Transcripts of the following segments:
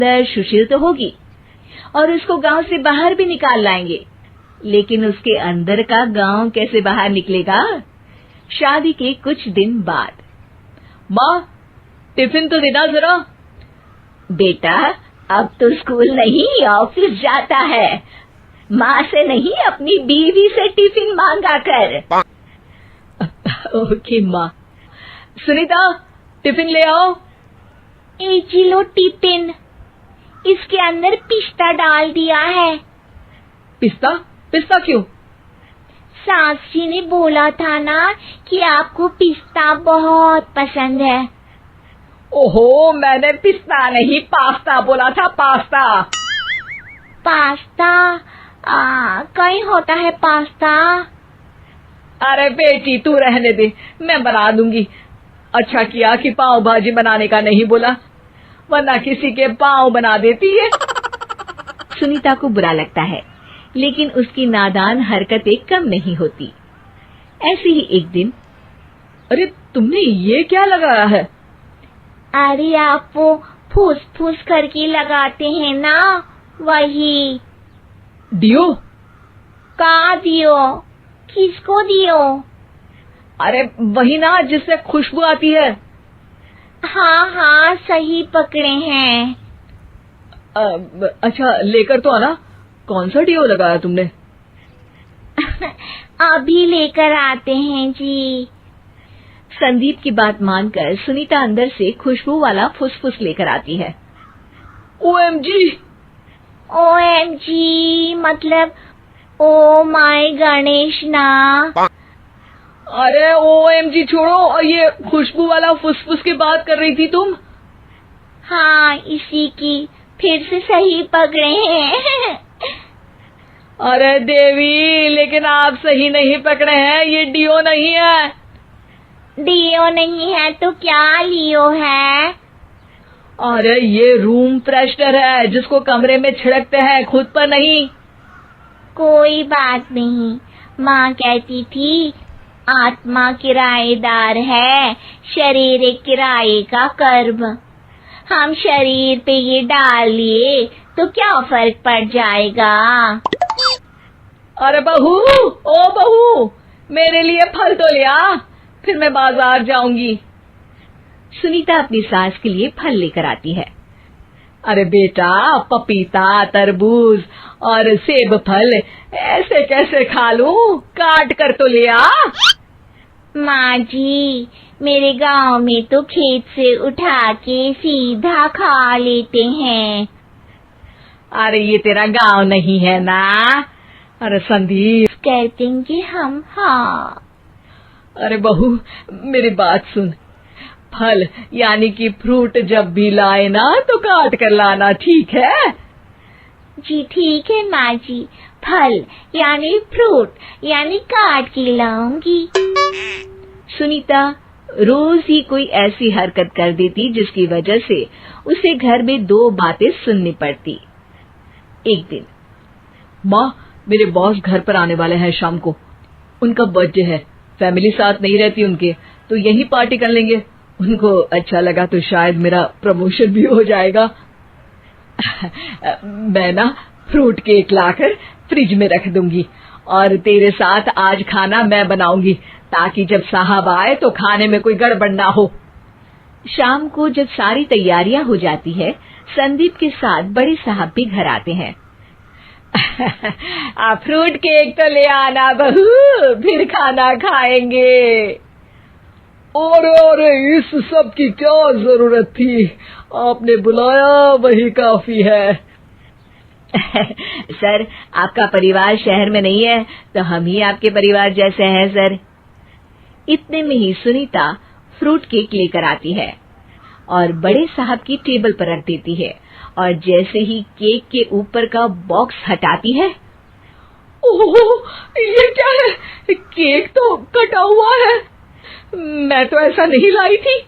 अंदर सुशील तो होगी और उसको गांव से बाहर भी निकाल लाएंगे, लेकिन उसके अंदर का गांव कैसे बाहर निकलेगा? शादी के कुछ दिन बाद। माँ, टिफिन तो देना जरा। बेटा, अब तो स्कूल नहीं ऑफिस जाता है, माँ से नहीं अपनी बीवी से टिफिन मांगा कर। ओके माँ। सुनीता, टिफिन ले आओ। जी लो टिफिन, इसके अंदर पिस्ता डाल दिया है। पिस्ता? पिस्ता क्यों? सास जी ने बोला था ना कि आपको पिस्ता बहुत पसंद है। ओहो, मैंने पिस्ता नहीं पास्ता बोला था, पास्ता। पास्ता? कहीं होता है पास्ता? अरे बेटी, तू रहने दे, मैं बना दूंगी। अच्छा किया कि पाव भाजी बनाने का नहीं बोला, वरना किसी के पाव बना देती है। सुनीता को बुरा लगता है, लेकिन उसकी नादान हरकतें कम नहीं होती। ऐसे ही एक दिन। अरे तुमने ये क्या लगाया है? अरे आप वो फूस फूस करके लगाते हैं ना, वही। डियो? का दियो? किसको दियो? अरे वही ना, जिससे खुशबू आती है। हाँ, सही पकड़े हैं। अच्छा, लेकर तो आना। कौन सा डियो लगाया तुमने? अभी लेकर आते हैं जी। संदीप की बात मानकर सुनीता अंदर से खुशबू वाला फुसफुस लेकर आती है। ओएमजी! ओएमजी मतलब ओ माय गणेश ना। अरे ओएमजी छोड़ो, और ये खुशबू वाला फुसफुस की बात कर रही थी तुम? हाँ, इसी की। फिर से सही पकड़े हैं। अरे देवी, लेकिन आप सही नहीं पकड़े हैं, ये डियो नहीं है। डियो नहीं है तो क्या लियो है? अरे ये रूम फ्रेशनर है, जिसको कमरे में छिड़कते हैं, खुद पर नहीं। कोई बात नहीं, माँ कहती थी आत्मा किराएदार है, शरीर एक किराए का कर्म। हम शरीर पे ये डाल लिए तो क्या फर्क पड़ जाएगा? अरे बहू, ओ बहू, मेरे लिए फल तो ले आ, फिर मैं बाजार जाऊंगी। सुनीता अपनी सास के लिए फल लेकर आती है। अरे बेटा, पपीता, तरबूज और सेब फल ऐसे कैसे खा लूं? काट कर तो ले आ। माँ जी, मेरे गांव में तो खेत से उठा के सीधा खा लेते हैं। अरे ये तेरा गांव नहीं है ना। अरे संदीप, कहते हैं कि हम। हाँ। अरे बहू, मेरी बात सुन। फल यानी कि फ्रूट जब भी लाए ना तो काट कर लाना, ठीक है? जी ठीक है माँ जी, फल यानी फ्रूट यानी काट के लाऊंगी। सुनीता रोज ही कोई ऐसी हरकत कर देती जिसकी वजह से उसे घर में दो बातें सुननी पड़ती। एक दिन। माँ, मेरे बॉस घर पर आने वाले हैं शाम को। उनका बर्थडे है, फैमिली साथ नहीं रहती उनके, तो यही पार्टी कर लेंगे। उनको अच्छा लगा तो शायद मेरा प्रमोशन भी हो जाएगा। मैं ना फ्रूट केक लाकर फ्रिज में रख दूंगी और तेरे साथ आज खाना मैं बनाऊंगी, ताकि जब साहब आए तो खाने में कोई गड़बड़ ना हो। शाम को जब सारी तैयारियां हो जाती है, संदीप के साथ बड़े साहब भी घर आते हैं। फ्रूट केक तो ले आना बहू, फिर खाना खाएंगे। और इस सब की क्या जरूरत थी? आपने बुलाया वही काफी है। सर, आपका परिवार शहर में नहीं है तो हम ही आपके परिवार जैसे हैं सर। इतने में ही सुनीता फ्रूट केक लेकर आती है और बड़े साहब की टेबल पर रख देती है, और जैसे ही केक के ऊपर का बॉक्स हटाती है, ओह, ये क्या है? केक तो कटा हुआ है। मैं तो ऐसा नहीं लाई थी।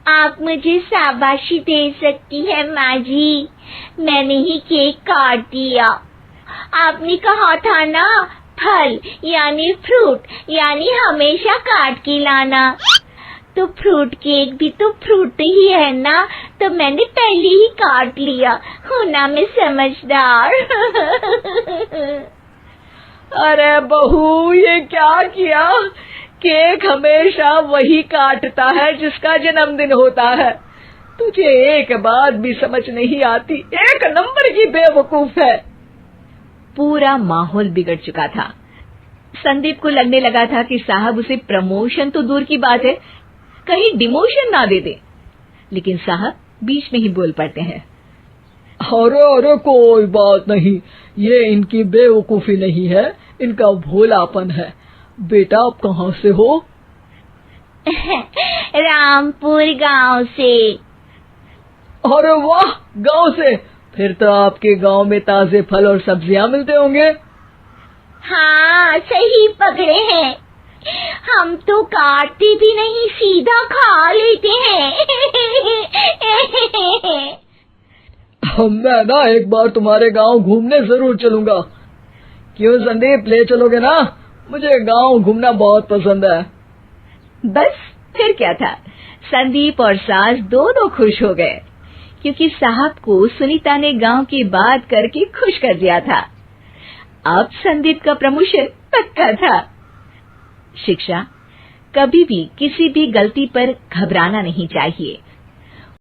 आप मुझे शाबाशी दे सकती है माँ जी, मैंने ही केक काट दिया। आपने कहा था ना, फल यानी फ्रूट यानी हमेशा काट के लाना। तो फ्रूट केक भी तो फ्रूट ही है ना, तो मैंने पहले ही काट लिया, हूं ना मैं समझदार। अरे बहू, ये क्या किया? केक हमेशा वही काटता है जिसका जन्मदिन होता है। तुझे एक बात भी समझ नहीं आती, एक नंबर की बेवकूफ है। पूरा माहौल बिगड़ चुका था। संदीप को लगने लगा था कि साहब उसे प्रमोशन तो दूर की बात है, कहीं डिमोशन ना दे दे, लेकिन साहब बीच में ही बोल पड़ते हैं। अरे अरे, कोई बात नहीं, ये इनकी बेवकूफी नहीं है, इनका भोलापन है। बेटा, आप कहाँ से हो? रामपुर गांव से। अरे वाह, गांव से? फिर तो आपके गांव में ताजे फल और सब्जियां मिलते होंगे। हाँ, सही पकड़े हैं। हम तो काटते भी नहीं, सीधा खा लेते हैं। मैं ना एक बार तुम्हारे गांव घूमने जरूर चलूंगा। क्यों संदीप, ले चलोगे ना? मुझे गांव घूमना बहुत पसंद है। बस फिर क्या था, संदीप और सास दोनों खुश हो गए, क्योंकि साहब को सुनीता ने गांव की बात करके खुश कर दिया था। अब संदीप का प्रमोशन पक्का था। शिक्षा, कभी भी किसी भी गलती पर घबराना नहीं चाहिए।